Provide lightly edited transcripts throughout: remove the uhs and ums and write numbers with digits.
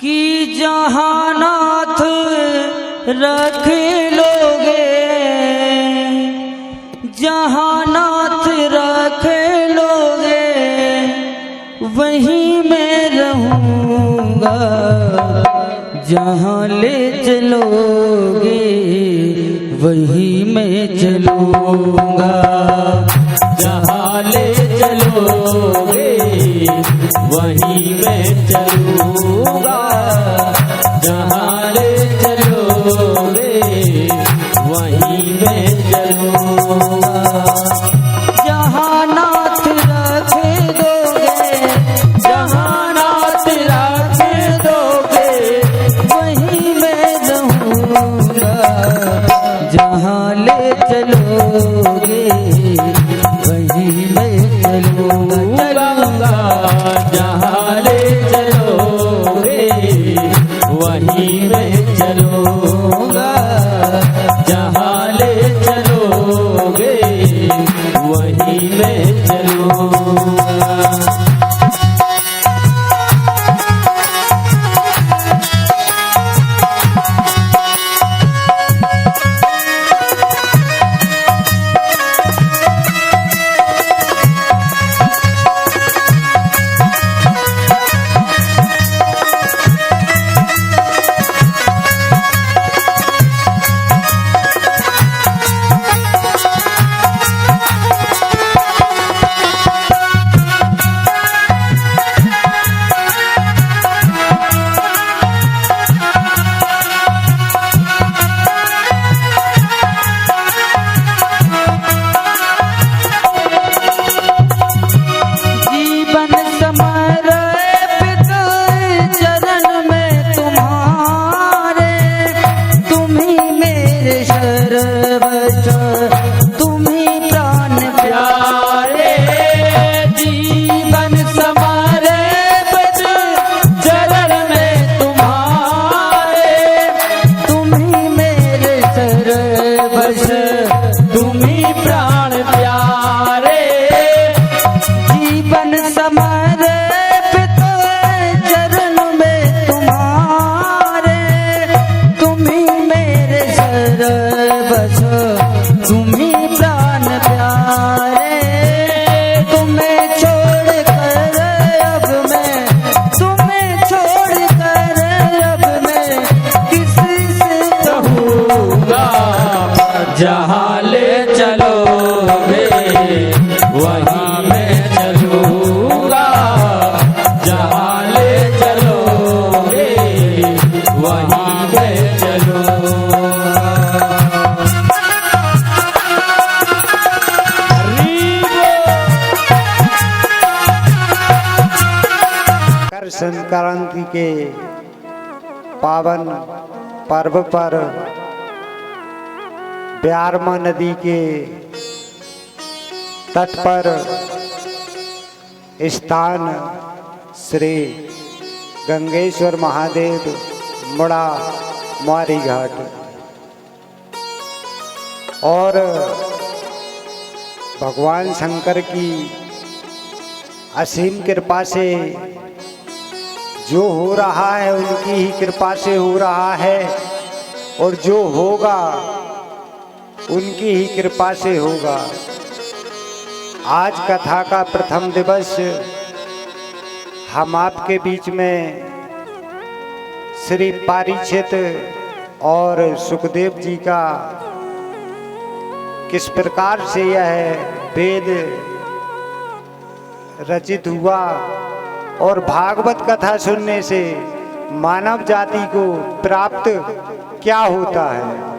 कि जहाँ नाथ रख लोगे, जहाँ नाथ रख लोगे वहीं मैं रहूँगा। जहाँ ले चलोगे वहीं मैं चलूँगा। जहाँ ले चलोगे वहीं मैं चलूँगा। जहाँ ले चलोगे वहीं मैं चलूँगा। जहाँ नाथ रख दोगे, जहाँ नाथ रख दोगे वहीं मैं रहूँगा। जहाँ ले चलोगे वहीं मैं चलूँगा। जहाँ ले चलोगे वहीं मैं चलूँगा। जहाँ ले चलोगे वहीं मैं चलूँगा। जहाँ ले चलोगे वहीं मैं चलूँगा। जहाँ ले चलोगे वहीं मैं चलूँगा। मकर संक्रांति के पावन पर्व पर ब्यारमा नदी के तट पर स्थान श्री गंगेश्वर महादेव मुड़ा मारी घाट और भगवान शंकर की असीम कृपा से जो हो रहा है उनकी ही कृपा से हो रहा है और जो होगा उनकी ही कृपा से होगा। आज कथा का प्रथम दिवस हम आपके बीच में श्री परीक्षित और सुखदेव जी का किस प्रकार से यह वेद रचित हुआ और भागवत कथा सुनने से मानव जाति को प्राप्त क्या होता है।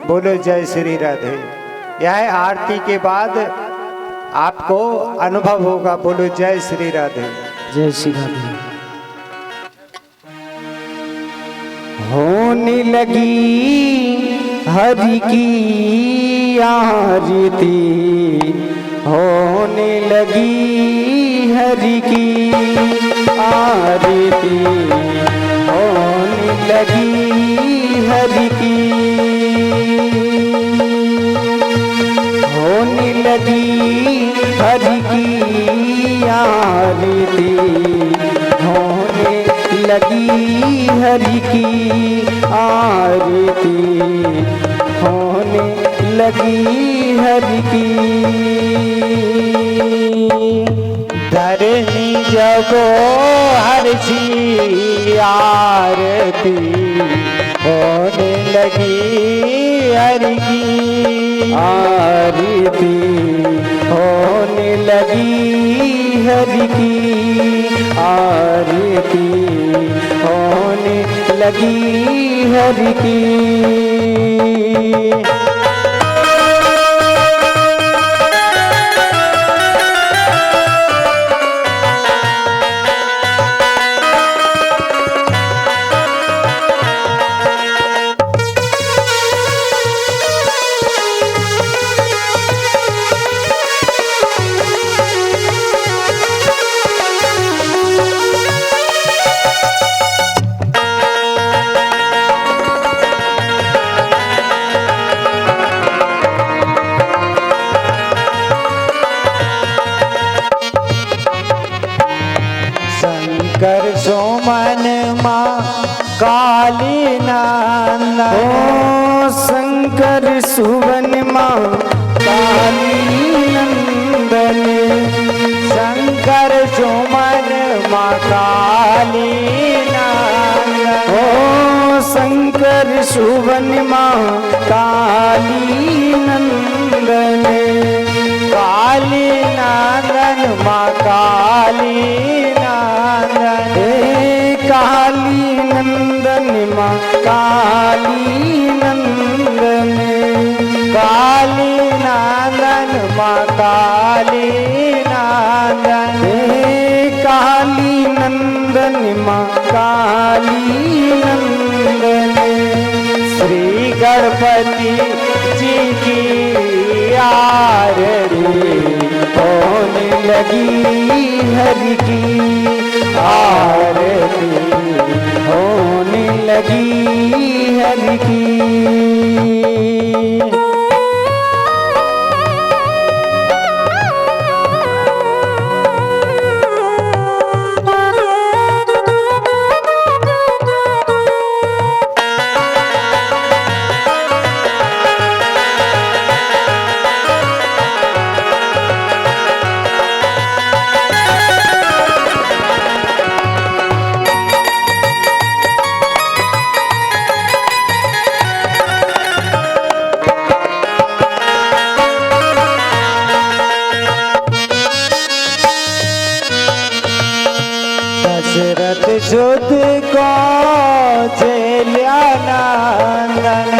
बोलो जय श्री राधे। यह आरती के बाद आपको अनुभव होगा। बोलो जय श्री राधे। जय श्री राधे। होने लगी हरि की आरती, होने लगी हरि की आरती, होने लगी हरि की, होने लगी हरि की आरती, होने लगी हरि की आरती, होने लगी हरि की। धरनी जब हर सी आरती, होने लगी हरि की आरती, होने लगी हरि की आरती, होने लगी हरि की। शंकर सोमन माँ काली नंदन, ओ शंकर सुवन माँ काली नंदन, शंकर सोमन माँ काली नंदन, ओ शंकर सुवन माँ काली नंदन, काली नंदन माँ काली नंदन, काली नंदन माँ काली नंदन, काली नंदन माँ काली नंदन, काली नंदन माँ काली नंदन। श्री गणपति जी की आरती, होने लगी हरि की आरती, होने लगी हरि की। दशरथ सुत कौशल्या नंदन,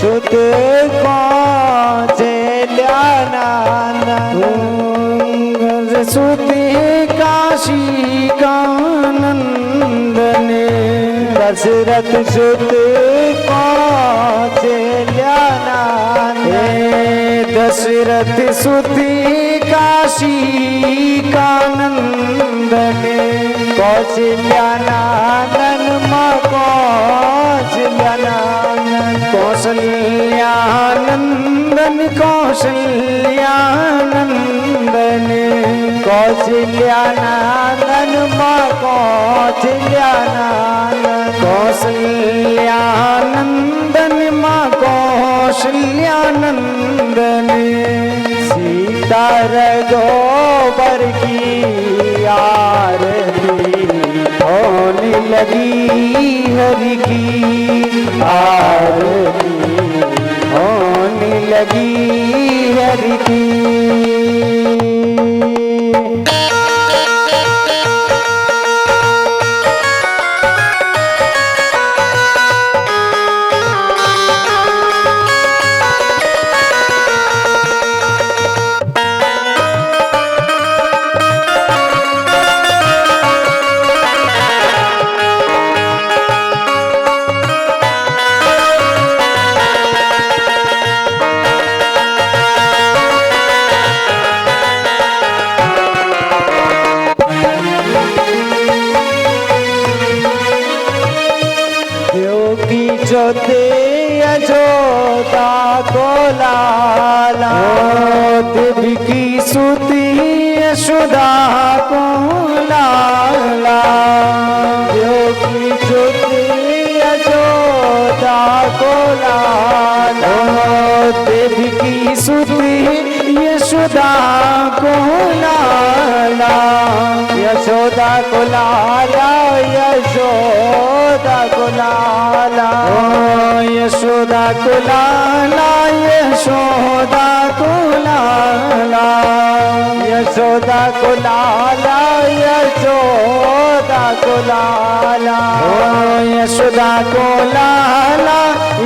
सुत कौशल्या नंदन, सुत काशी कानंदन, दशरथ सुत कौशल्या नंदन, दशरथ सुत काशी कानंदन, कौशल्यानंदन माँ कौशल्यानंदन, कौशल्यानंदन कौशल्यानंदन, कौशल्यानंदन माँ कौशल्यानंदन, कौशल्यानंदन माँ कौशल्यानंदन। सीता रघुबर की आरती, होने लगी हरि की आरती, होने लगी हरि की। जोते यशोदा को लाला, देवी की सुती यशोदा को लाला, यशोदा को लाला, यशोदा को लाला, यशोदा को लाला, यशोदा को लाला, यशोदा को लाला, यशोदा को लाला, यशोदा को लाला, यशोदा को लाला,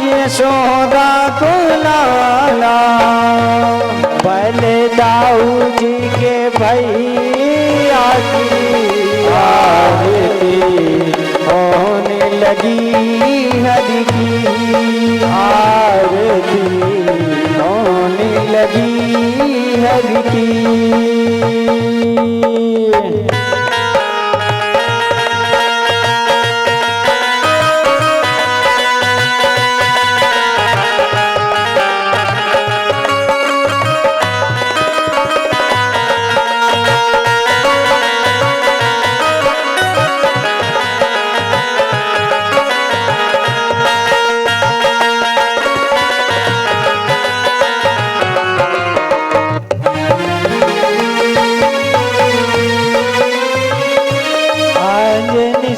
यशोदा को लाला। बलदाऊ जी के भैया की आरती होने लगी, हरि की आरती होने लगी, हरि की।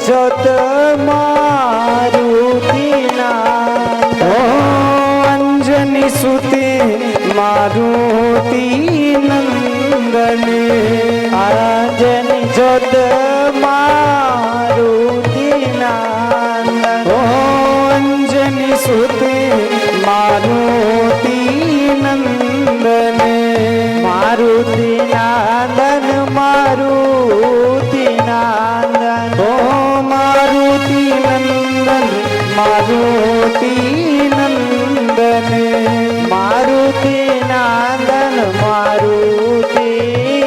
सोत मारुति नाथ, ओ अंजनी सुते मारुति नंदन, अंजनी सोत मारुति नंदन, ओ अंजनी सुते मारुति नंदन, मारुति नंदन, मारुति नंदन, ओ मारुति नंदन, मारुति नंदन, मारुति नंदन, मारुति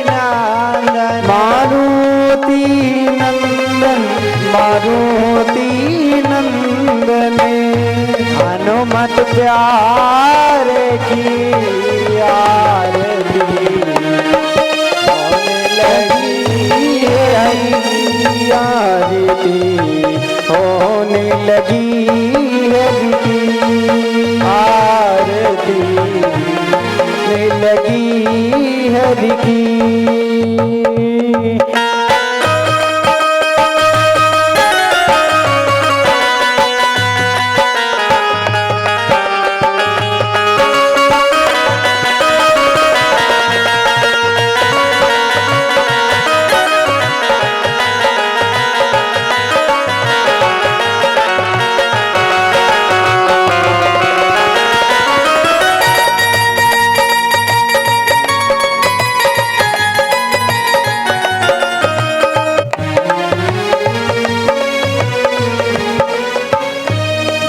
नंदन, मारुति नंदन, मारुति नंदन। हनुमत प्यारे की आरती होने लगी, हरि की आरती होने लगी, हरि की आरती होने लगी, हरि की।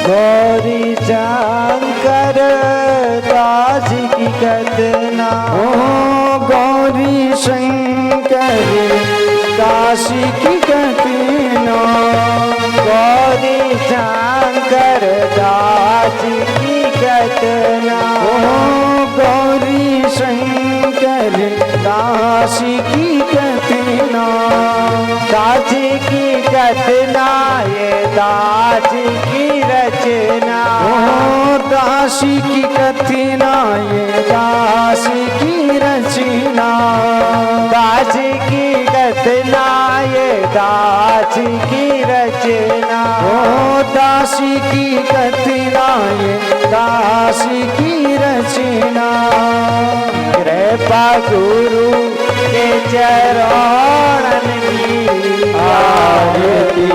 गौरी शंकर दास की कतना, ओ गौरी शंकर दास की कतना, गौरी शंकर दास की कतना, ओ गौरी शंकर दास की कतना, दास की कतना, ये दास की रचना, ओ दासी की कथना, ये दासी की रचना, दासी की कथना, ये दासी की रचना, ओ दासी की कथना, ये दासी की रचना। कृपा गुरु के चरणन की आरती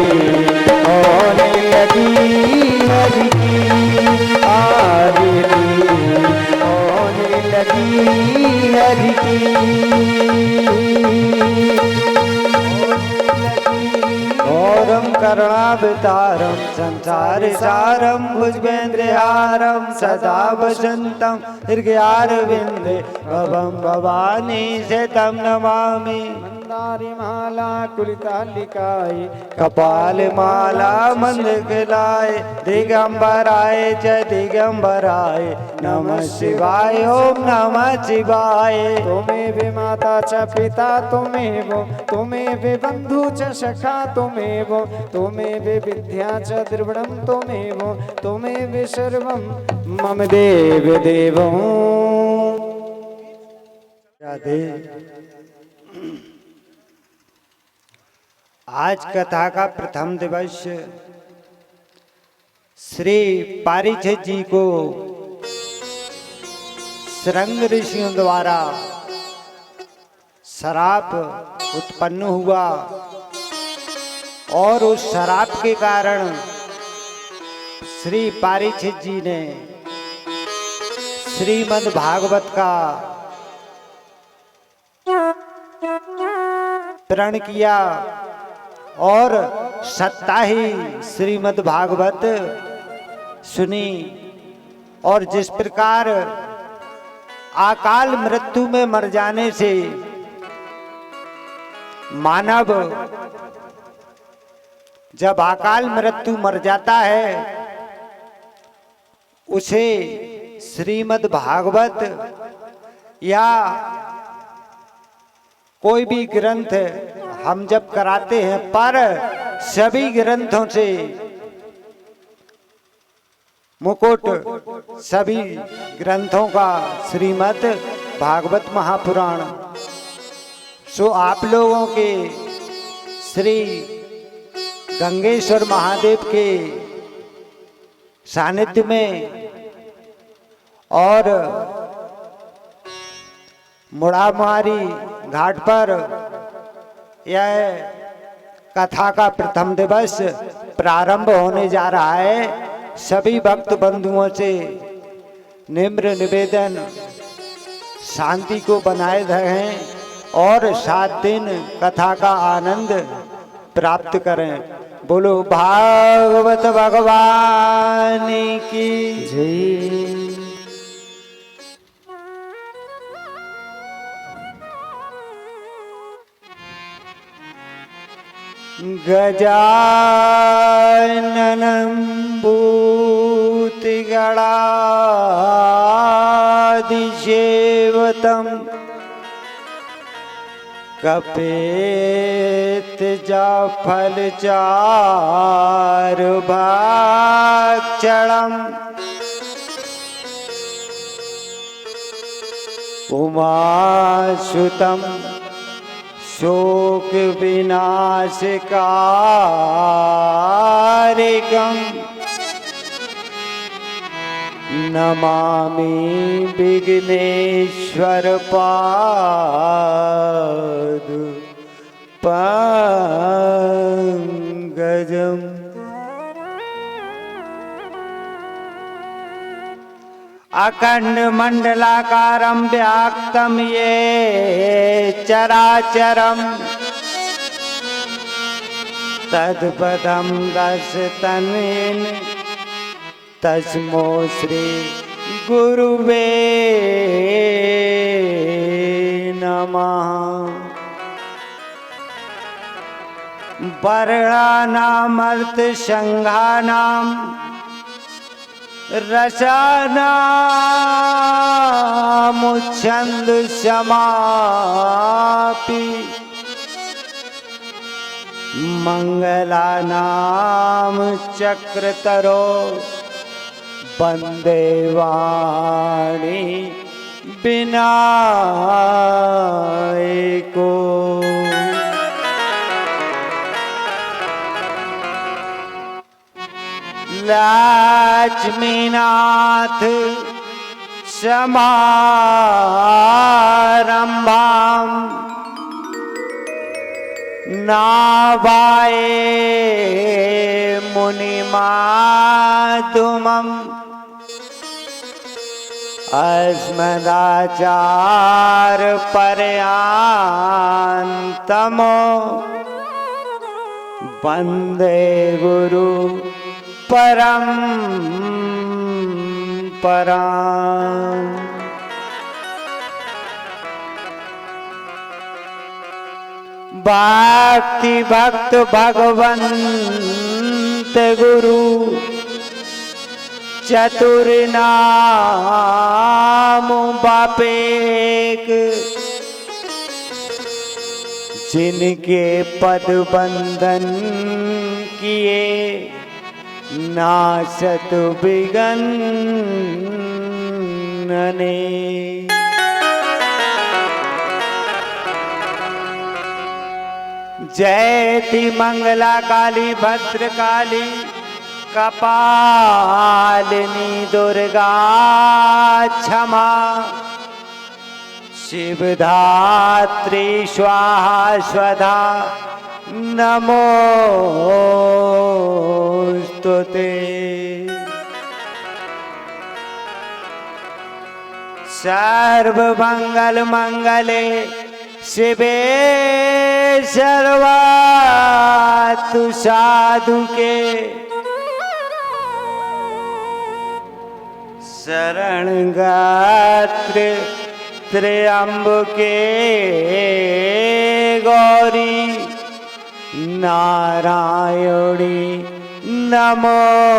होने लगी, हरि की आरती होने लगी, हरि की। घोरम करुणावतारम संसार सारम भुजगेन्द्रहारम सदा वसंतम हृदयारविंदे भवम भवानी शतं नमामि। मंदारी माला कुलितालिकाय कपाल माला मंदकलाय दिगंबराय च दिगंबराय नमः शिवाय ओम नमः शिवाय। तुमेव माता च पिता तुमेव, तुमेव बंधु च सखा तुमेव, तुमेव विद्या च द्रविणं तुमेव, तुमेव सर्वं मम देव देवं। राधे। आज कथा का प्रथम दिवस श्री पारिछेद जी को शृंग ऋषियों द्वारा शराप उत्पन्न हुआ और उस शराप के कारण श्री पारिछेद जी ने श्रीमद् भागवत का प्रण किया और सत्ता ही श्रीमद् भागवत सुनी। और जिस प्रकार अकाल मृत्यु में मर जाने से मानव जब अकाल मृत्यु मर जाता है उसे श्रीमद् भागवत या कोई भी ग्रंथ हम जब कराते हैं पर सभी ग्रंथों से मुकुट सभी ग्रंथों का श्रीमद् भागवत महापुराण। सो आप लोगों के श्री गंगेश्वर महादेव के सानिध्य में और मुड़ामारी घाट पर यह कथा का प्रथम दिवस प्रारंभ होने जा रहा है। सभी भक्त बंधुओं से निम्र निवेदन शांति को बनाए रहें और 7 दिन कथा का आनंद प्राप्त करें। बोलो भागवत भगवान की जय। गजाननं भूतगणाधिसेवितं कपित्थजलचारुभक्षणम् उमासुतं शोक विनाशकारकम् नमामि विघ्नेश्वर पाद पंकजम्। अखंड मंडलाकारं व्याप्तं ये चराचरं तत्पदं दर्शयन् तस्मै श्री गुरुवे नमः। वर्णानामर्थसंघानां रसानामुच्छन्दसमापि मंगलानां चक्रतरो वन्दे वाणी विनायको। लक्ष्मीनाथ समारंभां नावाये मुनिमातुमम् अस्मदाचार्यपर्यन्तमो वन्दे गुरु परम्परा। भक्ति भक्त भगवंत गुरु चतुर नाम बापेक जिनके पद बंदन किए नाशत बिगन ने। जयति मंगला काली भद्रकाली कपालिनी दुर्गा क्षमा शिवधात्री स्वाहा स्वधा नमोस्तुते। सर्वमंगल मंगले शिवे सर्वातु साधुके शरण गात्र त्र्यंबके गौरी नारायणी नमोस्तुते।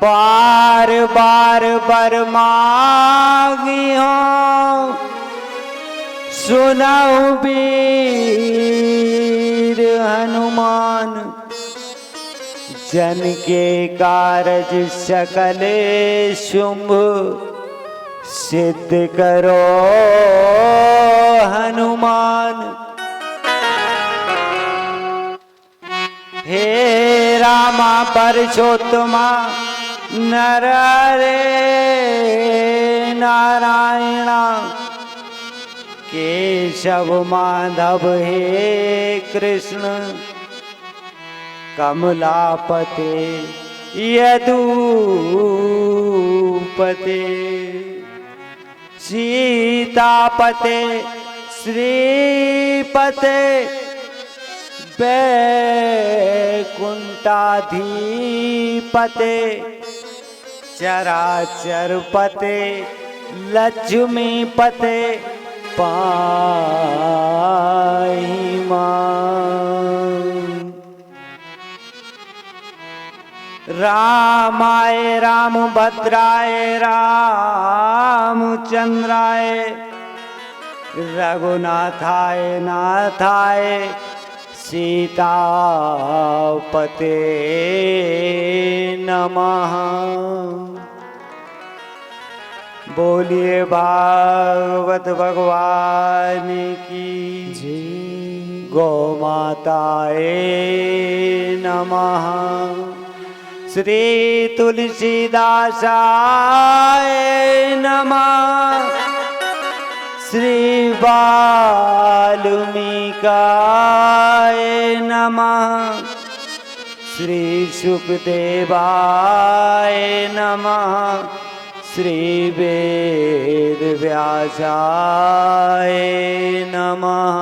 बार बार बर मांगी हूँ सुनाऊ वीर हनुमान जन के कारज सकले शुंभ सिद्ध करो हनुमान। हे रामा परषोत्तमा नर रे नारायणा केशव माधव हे कृष्ण कमलापते यदुपते सीतापते श्रीपते वैकुंठाधिपते चराचरपते लक्ष्मीपते पाहि मां। रामाय रामभद्राय रामचंद्राय रघुनाथाय नाथाय सीतापते नमः। बोलिए भागवत भगवान की जय। गौ माताए नमः। श्री तुलसीदासाय नमः। श्री वाल्मीकाय नमः। श्री सुखदेवाय नमः। श्री वेदव्यासाय नमः।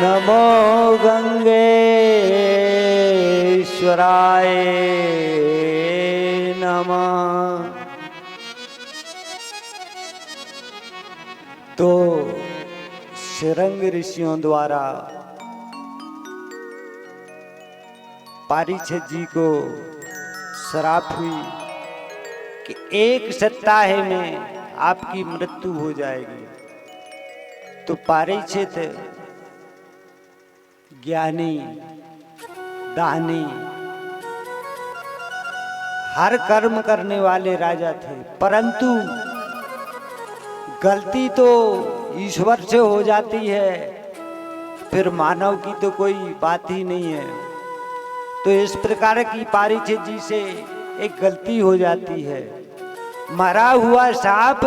नमो गंगेश्वराय नमः। तो शृंग ऋषियों द्वारा परीक्षित जी को श्राप हुई कि एक सप्ताह में आपकी मृत्यु हो जाएगी। तो परीक्षित ज्ञानी दानी हर कर्म करने वाले राजा थे, परंतु गलती तो ईश्वर से हो जाती है, फिर मानव की तो कोई बात ही नहीं है। तो इस प्रकार की परीक्षित जी से एक गलती हो जाती है। मरा हुआ सांप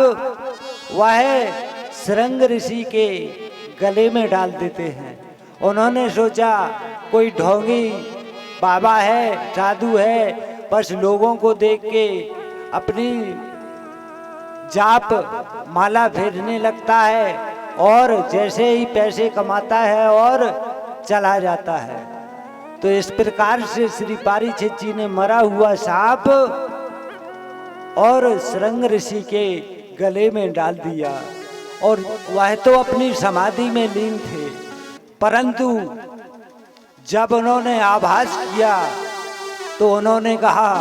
वह शृंग ऋषि के गले में डाल देते हैं। उन्होंने सोचा कोई ढोंगी बाबा है, साधु है, बस लोगों को देख के अपनी जाप माला फेरने लगता है और जैसे ही पैसे कमाता है और चला जाता है। तो इस प्रकार से श्री परीक्षित जी ने मरा हुआ सांप और शृंग ऋषि के गले में डाल दिया और वह तो अपनी समाधि में लीन थे, परंतु जब उन्होंने आभास किया तो उन्होंने कहा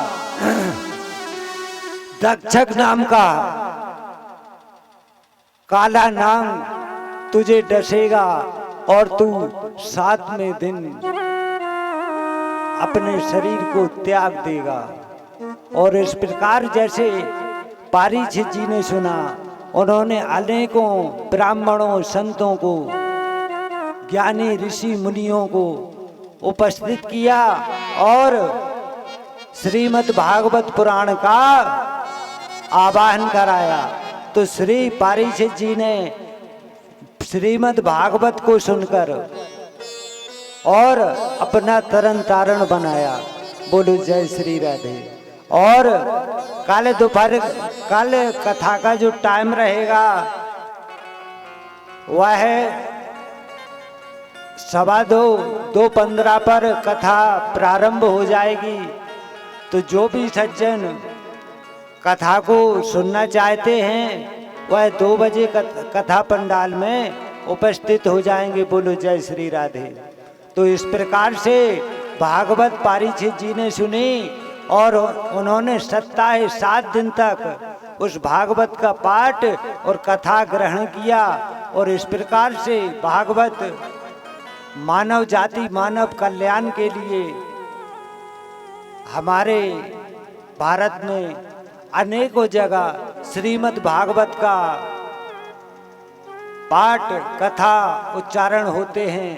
दक्षक नाम का काला नाग तुझे डसेगा और तू 7वें दिन अपने शरीर को त्याग देगा। और इस प्रकार जैसे परीक्षित जी ने सुना। उन्होंने अनेकों ब्राह्मणों संतों को, ज्ञानी ऋषि मुनियों को उपस्थित किया और श्रीमद् भागवत पुराण का आवाहन कराया। तो श्री परीक्षित जी ने श्रीमद् भागवत को सुनकर और अपना तरन तारण बनाया। बोलो जय श्री राधे। और कल दोपहर, कल कथा का जो टाइम रहेगा वह 2:15 पर कथा प्रारंभ हो जाएगी। तो जो भी सज्जन कथा को सुनना चाहते हैं वह 2 बजे कथा पंडाल में उपस्थित हो जाएंगे। बोलो जय श्री राधे। तो इस प्रकार से भागवत परीक्षित जी ने सुनी और उन्होंने 7 दिन तक उस भागवत का पाठ और कथा ग्रहण किया। और इस प्रकार से भागवत मानव जाति, मानव कल्याण के लिए हमारे भारत में अनेकों जगह श्रीमद् भागवत का पाठ कथा उच्चारण होते हैं।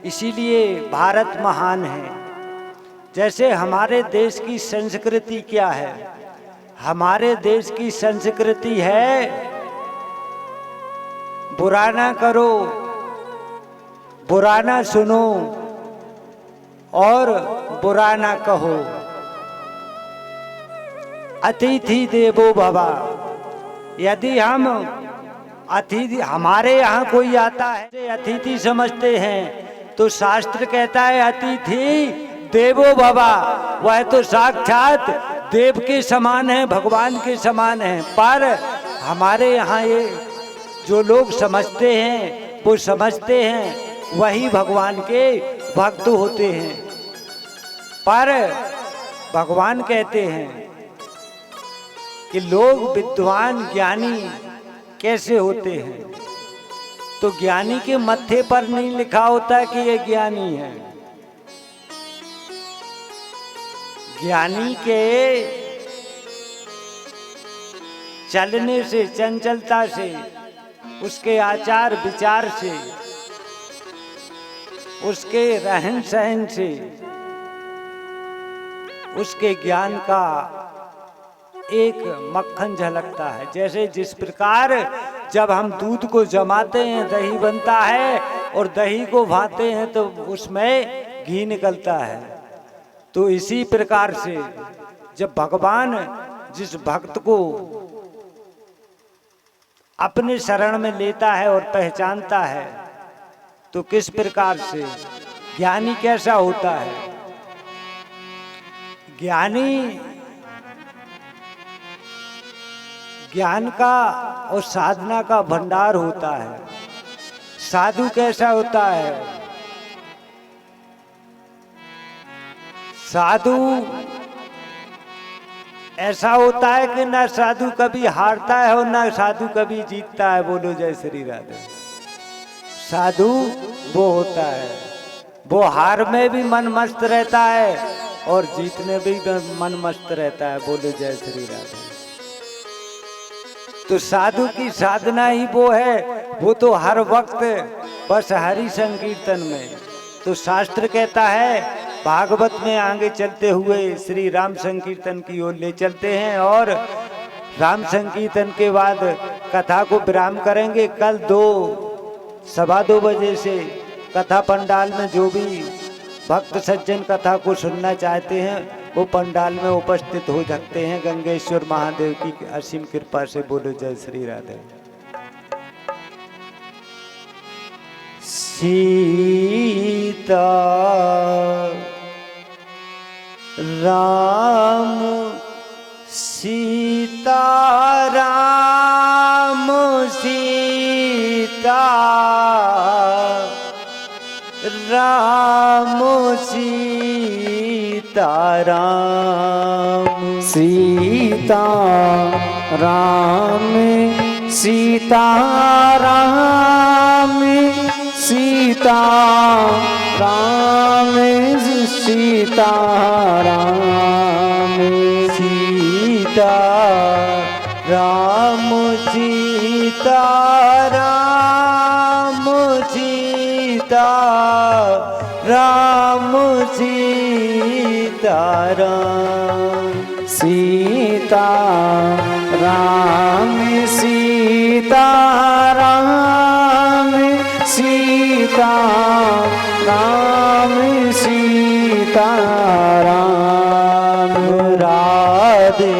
इसीलिए भारत महान है। जैसे हमारे देश की संस्कृति क्या है? हमारे देश की संस्कृति है बुरा ना करो, बुरा ना सुनो और बुरा ना कहो। अतिथि देवो भव। यदि हम अतिथि, हमारे यहाँ कोई आता है अतिथि समझते हैं, तो शास्त्र कहता है अतिथि देवो भव। वह तो साक्षात देव के समान है, भगवान के समान है। पर हमारे यहाँ ये जो लोग समझते हैं वो समझते हैं वही भगवान के भक्त होते हैं। पर भगवान कहते हैं कि लोग विद्वान ज्ञानी कैसे होते हैं? तो ज्ञानी के मत्थे पर नहीं लिखा होता कि ये ज्ञानी है। ज्ञानी के चलने से, चंचलता से, उसके आचार विचार से, उसके रहन सहन से, उसके ज्ञान का एक मक्खन झलकता है। जैसे जिस प्रकार जब हम दूध को जमाते हैं दही बनता है, और दही को भाते हैं तो उसमें घी निकलता है। तो इसी प्रकार से जब भगवान जिस भक्त को अपने शरण में लेता है और पहचानता है, तो किस प्रकार से ज्ञानी कैसा होता है? ज्ञानी ज्ञान का और साधना का भंडार होता है। साधु कैसा होता है? साधु ऐसा होता है कि ना साधु कभी हारता है और ना साधु कभी जीतता है। बोलो जय श्री राधे। साधु वो होता है, वो हार में भी मन मस्त रहता है और जीतने भी मन मस्त रहता है। बोलो जय श्री राधे। तो साधु की साधना ही वो है, वो तो हर वक्त बस हरि संकीर्तन में। तो शास्त्र कहता है, भागवत में आगे चलते हुए श्री राम संकीर्तन की ओर ले चलते हैं और राम संकीर्तन के बाद कथा को विराम करेंगे। कल 2-2:15 बजे से कथा पंडाल में जो भी भक्त सज्जन कथा को सुनना चाहते हैं वो पंडाल में उपस्थित हो सकते हैं। गंगेश्वर महादेव की असीम कृपा से। बोलो जय श्री राधे। सीता राम सीता राम सीता राम सीता राम सीता राम सीता राम सीता राम सीता राम सीता राम सीता राम सीता राम सीता राम सीता राम सीता राम सीता राम सीता राम राधे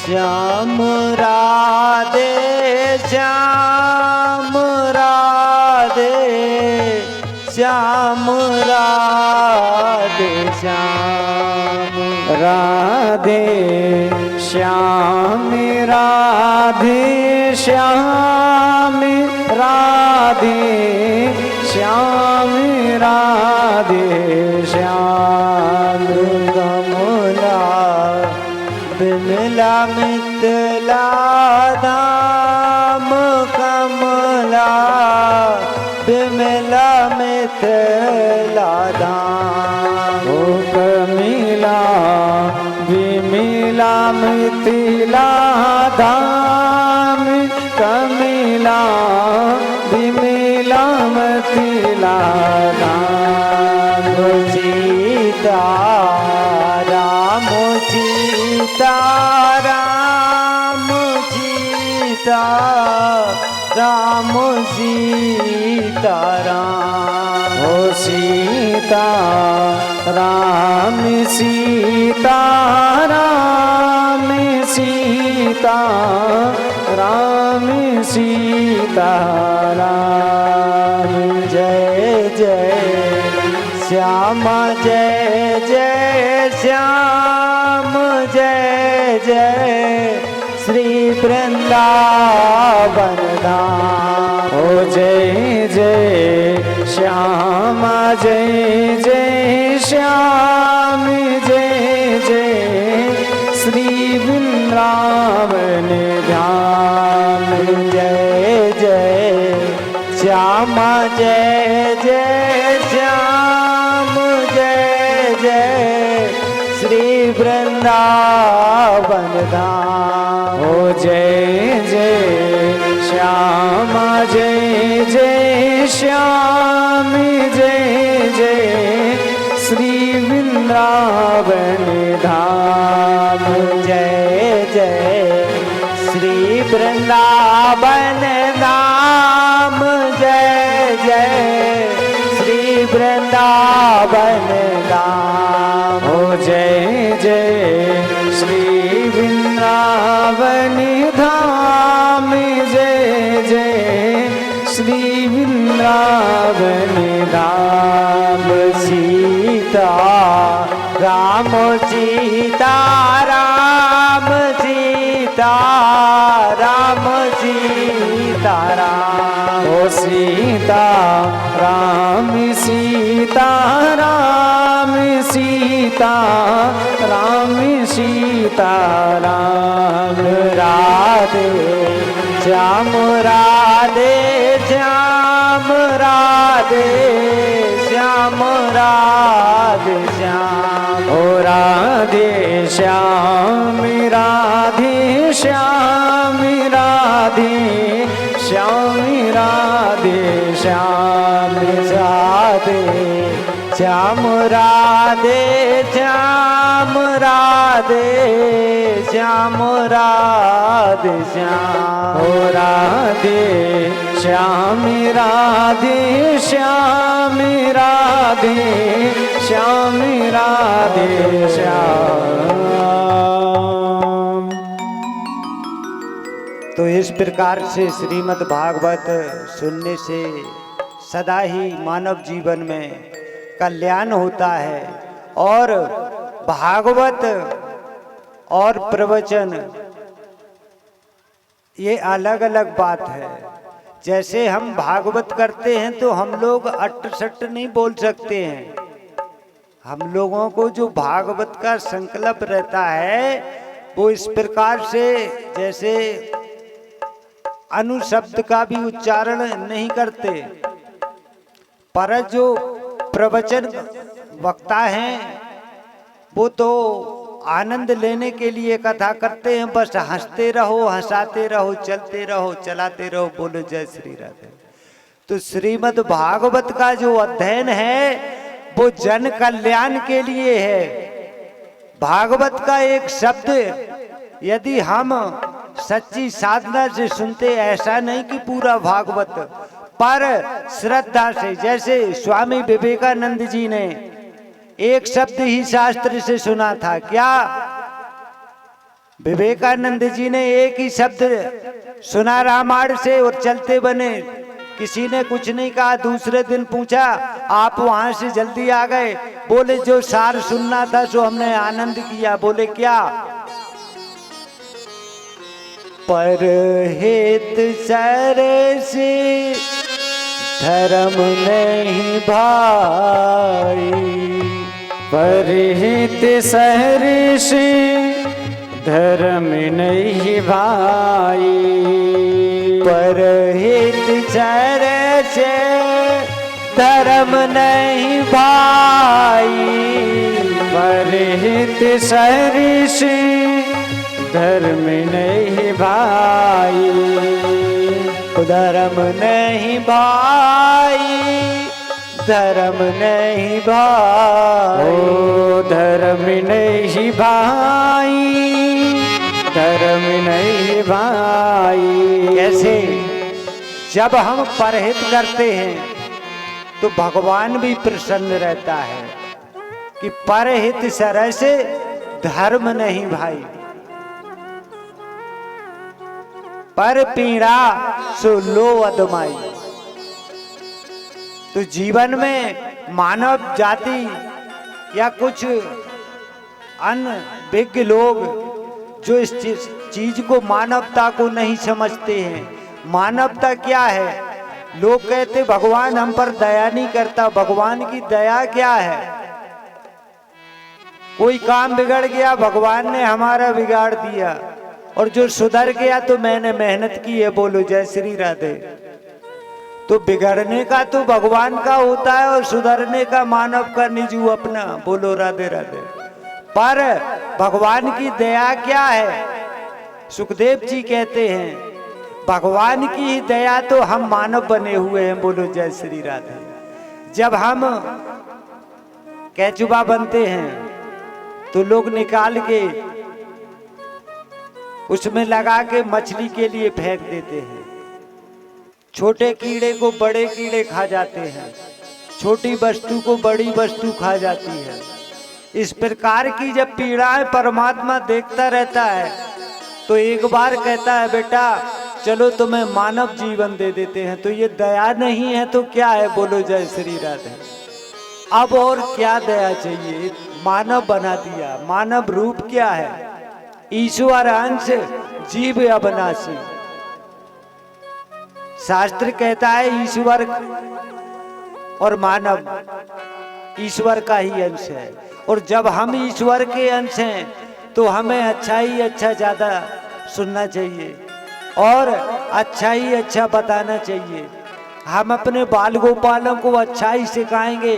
श्याम राधे श्याम राधे श्याम राधे श्याम राधे श्याम राधे श्याम राधे श्याम राधे श्याम कमला बिमला मिथिला धाम कमला बिमला मिथिला धाम ओ कमिला विमिला मिथिला धाम कमिला विमिला मिथिला धाम सीता राम सीता राम सीता राम सीता राम ओ सीता राम सीता राम सीता राम सीता राम जय जय श्यामा जय जय श्याम जय जय श्री वृंदावन धाम ओ जय जय श्यामा जय जय श्याम जय जय श्री वृंदावन धाम जय जय श्यामा जय जय श्याम जय जय श्री वृंदावन धाम ओ जय जय श्यामा जय जय श्याम जय जय श्री वृंदावन धाम जय जय श्री वृंदावन धाम जय जय श्री वृंदावन धाम ओ जय जय श्री वृंदावन धाम जय जय श्री वृंदावन धाम सीता राम सीता राम सीता राम सीता राम ओ सीता राम सीता राम सीता राम सीता राम राधे श्याम राधे श्याम राधे श्याम राधे श्याम ओ राधे श्याम राधे श्याम राधे श्याम राधे श्याम राधे श्याम राधे श्याम राधे श्याम राधे श्याम ओ राधे श्याम राधे श्याम राधे श्याम राधे श्याम। तो इस प्रकार से श्रीमद् भागवत सुनने से सदा ही मानव जीवन में कल्याण होता है। और भागवत और प्रवचन ये अलग अलग बात है। जैसे हम भागवत करते हैं तो हम लोग अट्ट सट्ट नहीं बोल सकते हैं। हम लोगों को जो भागवत का संकल्प रहता है वो इस प्रकार से, जैसे अनुशब्द का भी उच्चारण नहीं करते, पर जो प्रवचन वक्ता हैं वो तो आनंद लेने के लिए कथा करते हैं, बस हंसते रहो, हंसाते रहो, चलते रहो, चलाते रहो। बोलो जय श्री राधे। तो श्रीमद् भागवत का जो अध्ययन है वो जन कल्याण के लिए है। भागवत का एक शब्द यदि हम सच्ची साधना से सुनते, ऐसा नहीं कि पूरा भागवत, पर श्रद्धा से, जैसे स्वामी विवेकानंद जी ने एक शब्द ही शास्त्र से सुना था। क्या? विवेकानंद जी ने एक ही शब्द सुना रामायण से और चलते बने। किसी ने कुछ नहीं कहा। दूसरे दिन पूछा, आप वहां से जल्दी आ गए? बोले जो सार सुनना था सो हमने आनंद किया। बोले क्या? परहित सर से धर्म नहीं भाई, परहित सहर्षि धर्म नहीं भाई, परहित सर से धर्म नहीं भाई, परहित सहर्षि धर्म नहीं भाई, धर्म नहीं भाई, धर्म नहीं भाई, ओ धर्म नहीं भाई, धर्म नहीं भाई। कैसे? जब हम परहित करते हैं तो भगवान भी प्रसन्न रहता है कि परहित सरह से धर्म नहीं भाई। पर पीड़ा सो लो अदमाई। तो जीवन में मानव जाति या कुछ अन्य विज्ञ लोग जो इस चीज को, मानवता को नहीं समझते हैं। मानवता क्या है? लोग कहते भगवान हम पर दया नहीं करता। भगवान की दया क्या है? कोई काम बिगड़ गया, भगवान ने हमारा बिगाड़ दिया, और जो सुधर गया तो मैंने मेहनत की है। बोलो जय श्री राधे। तो बिगड़ने का तो भगवान का होता है और सुधरने का मानव का निजू अपना। बोलो राधे राधे। पर भगवान की दया क्या है? सुखदेव जी कहते हैं भगवान की ही दया तो हम मानव बने हुए हैं। बोलो जय श्री राधे। जब हम कैचुबा बनते हैं तो लोग निकाल के उसमें लगा के मछली के लिए फेंक देते हैं। छोटे कीड़े को बड़े कीड़े खा जाते हैं, छोटी वस्तु को बड़ी वस्तु खा जाती है। इस प्रकार की जब पीड़ाएं परमात्मा देखता रहता है तो एक बार कहता है बेटा चलो तुम्हें मानव जीवन दे देते हैं। तो ये दया नहीं है तो क्या है? बोलो जय श्री राधे। अब और क्या दया चाहिए? मानव बना दिया। मानव रूप क्या है? ईश्वर अंश जीव अविनाशी। शास्त्र कहता है ईश्वर और मानव ईश्वर का ही अंश है। और जब हम ईश्वर के अंश हैं तो हमें अच्छा ही अच्छा ज्यादा सुनना चाहिए और अच्छा ही अच्छा बताना चाहिए। हम अपने बाल गोपालों को अच्छा ही सिखाएंगे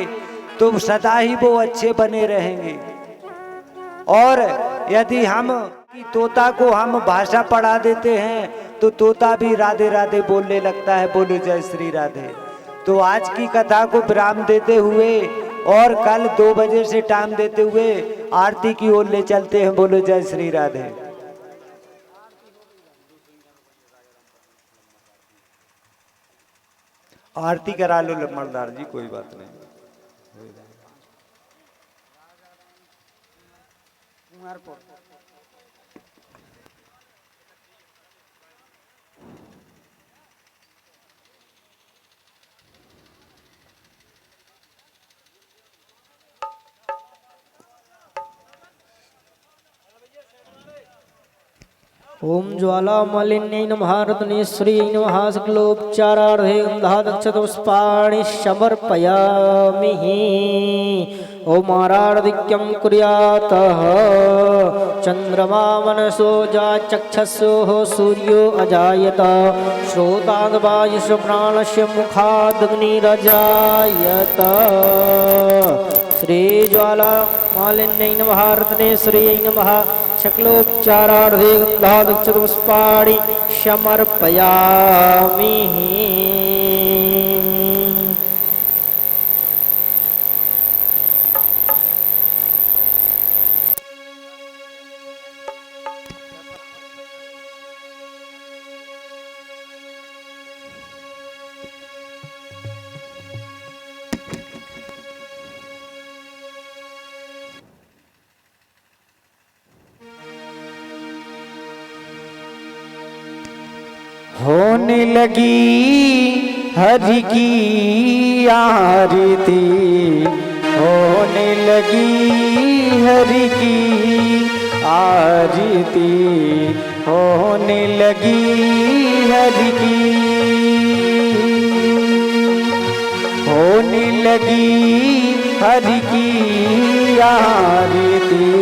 तो सदा ही वो अच्छे बने रहेंगे। और यदि हम तोता को हम भाषा पढ़ा देते हैं तो तोता भी राधे राधे बोलने लगता है। बोलो जय श्री राधे। तो आज की कथा को विराम देते हुए और कल 2 बजे से टाइम देते हुए आरती की ओर ले चलते हैं। बोलो जय श्री राधे। आरती करा लो लम्बरदार जी, कोई बात नहीं। ओम ज्वाला मलिन्यै नमः रत्नेश्वर्यै नमः सकलोपचारार्थे गन्धादक्षतपुष्पाणि समर्पयामि। ओम आराधिक्यं कुर्यातः चन्द्रमा मनसो जाचक्षसोः सूर्यो अजायत श्रोताद्वायुश्च प्राणस्य मुखादग्निरजायत। श्री ज्वाला मालिन्यै नमः रत्नेश्वर्यै नमः शकलोपचारार्थे गन्धादक्षतपुष्पाणि समर्पयामि। होने लगी हरि की आरती, होने लगी हरि की आरती, होने लगी हरि की, होने लगी हरि की आरती,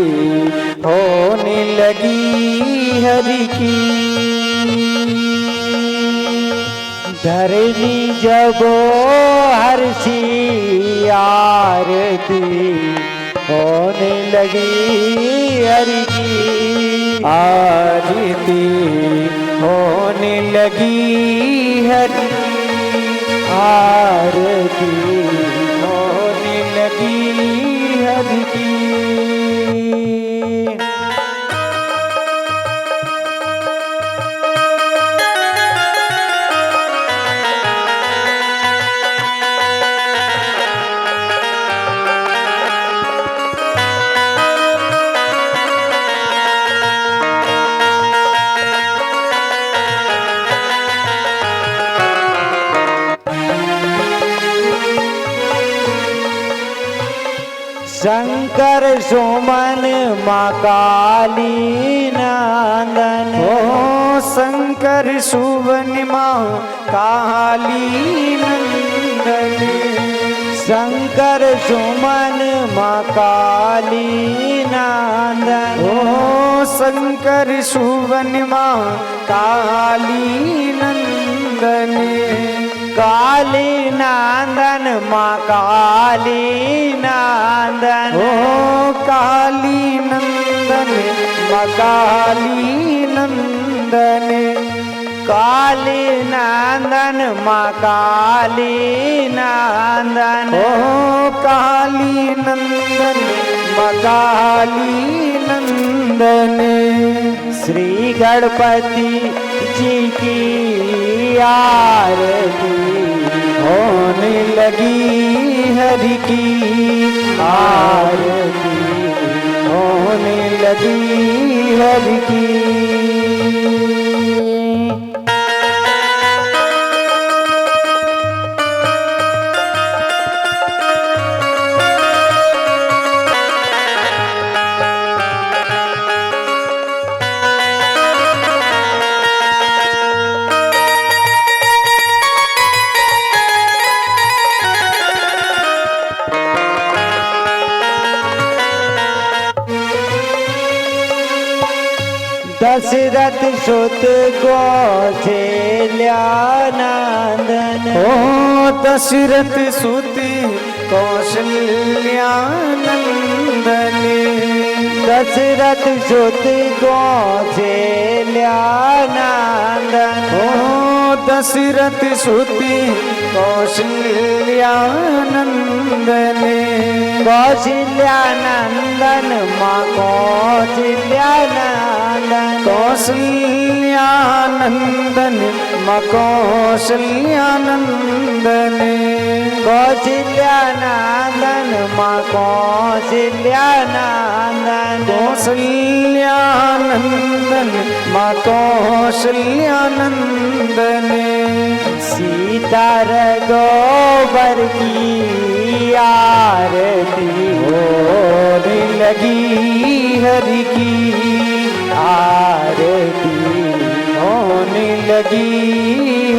होने लगी हरि की। धरनी जबो हर्षी आरती, होने लगी हरि की आरती, होने लगी हरि की आरती, होने लगी हरि की। शंकर सुमन माँ काली नंदन, ओ शंकर सुवन माँ काली नंदन, शंकर सुमन माँ काली नंदन, ओ शंकर सुवन माँ काली नंदन, काली नंदन माँ काली नंदन, ओ काली नंदन माँ काली नंदन, काली नंदन माँ काली नंदन, ओ काली नंदन माँ काली नंदन। श्री गणपति जी की आरती, होने लगी हरि की आरती, होने लगी हरि की। दशरथ सुत कौशल्या नंदन, ओ दशरथ सुत कौशल्या नंदन, दशरथ सुत कौशल्या नंदन, ओ दशरथ सुत कौशल्या नंदन, कौशल्या नंदन माँ कौशल्या नंदन, कौशल्या नंदन माँ कौशल्या नंदन, कौशल्या नंदन माँ कौशल्या नंदन, कौशल्या नंदन माँ कौशल्या नंदन। सीता रघुवर की आरती, होने लगी हरि की आरती, होने लगी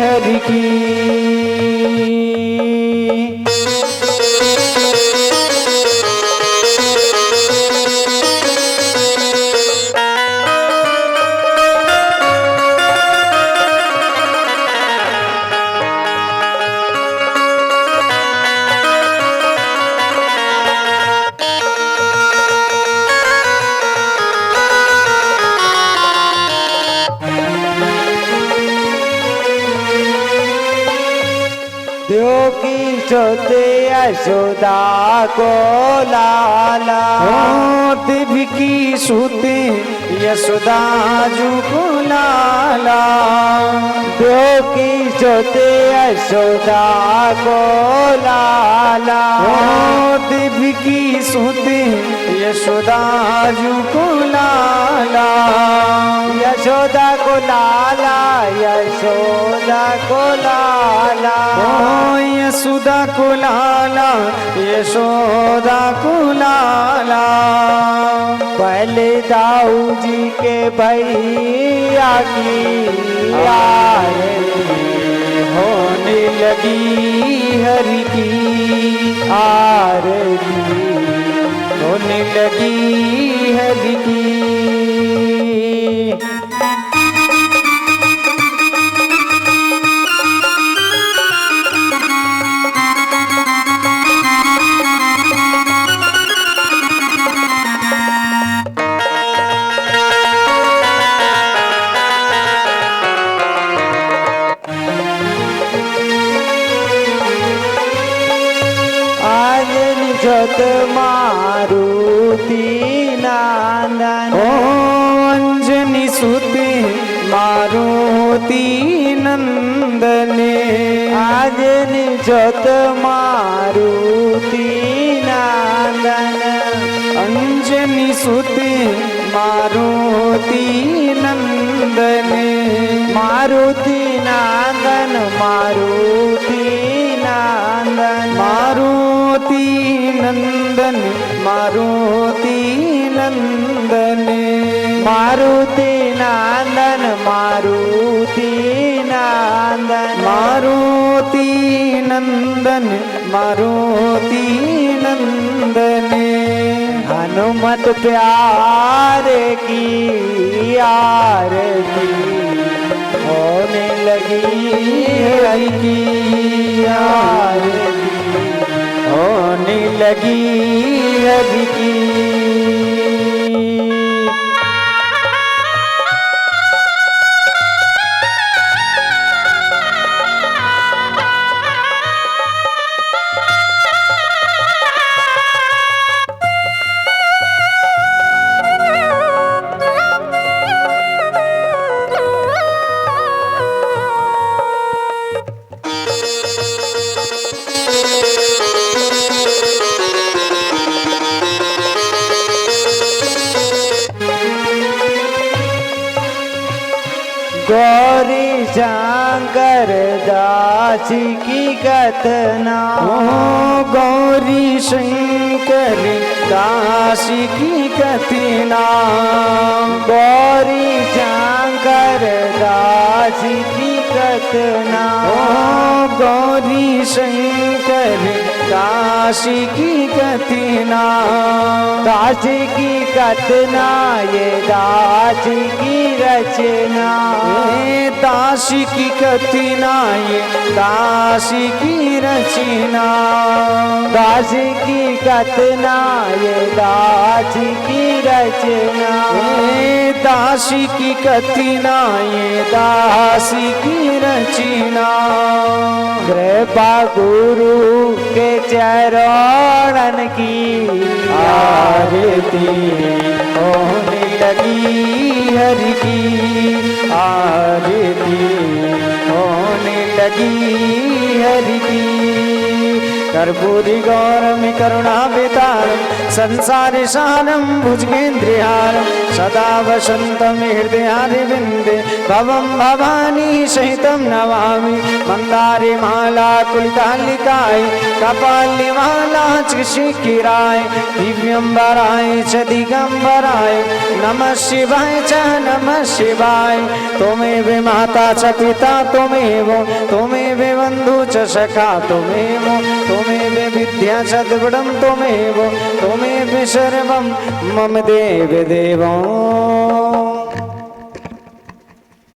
हरि की। देवकी सोते यशोदा को लाला। ओ देवकी सुते यशोदा जू को लाला। देवकी सोते यशोदा को लाला। ओ देवकी सुते यशोदा जू को लाला। यशोदा को लाला, यशोदा को लाला। ओ यशोदा को लाला, यशोदा को लाला। पहले दाऊ जी के भैया की आरती होने लगी हरि की आरती होने लगी हरि की। जत मारुति नंदन। ओ अंजनी सुते मारुति नंदने। आज जत मारुति नंदन। अंजनी सुते मारुति नंदने। मारुति नंदन, मारुति नंदन, मारुति नंदन, मारुति नंदन। मारुति नंदन, मारुति नंदन, मारुति नंदन, मारुति नंदन। हनुमत प्यारे की आरती होने लगी हरि की आरती होने लगी हरि की। गौरी शंकर दास की कथना। ओ गौरी शंकर दास की कथना। गौरी शंकर दास की कथना। ओ गौरी शंकर दास की कथना। दास की कथना ये दास की रचना। ए दास की कथना ये दास की रचना। दास की कथना ये दास की रचना। ए दास की कथना ये दास की रचना। कृपा गुरु के चरणन की आरती होने लगी हरि की आरती होने लगी हरि की। कर्पूरी गौरम करुणावतारम संसार सारम भुजगेन्द्रिहारम सदा वसंतम हृदयारविंदे भवम भवानी सहितं नमामि। मंदारे माला कुलिकालिकाय कपाली माला चिशिखिराय दिव्यंबराय च दिगंबराय नमः शिवाय च नमः शिवाय। त्वमेव माता च पिता त्वमेव त्वमेव बन्धु च सखा त्वमेव त्वमेव विद्या च द्रविडं त्वमेव त्वमेव सर्वं मम देव देवं।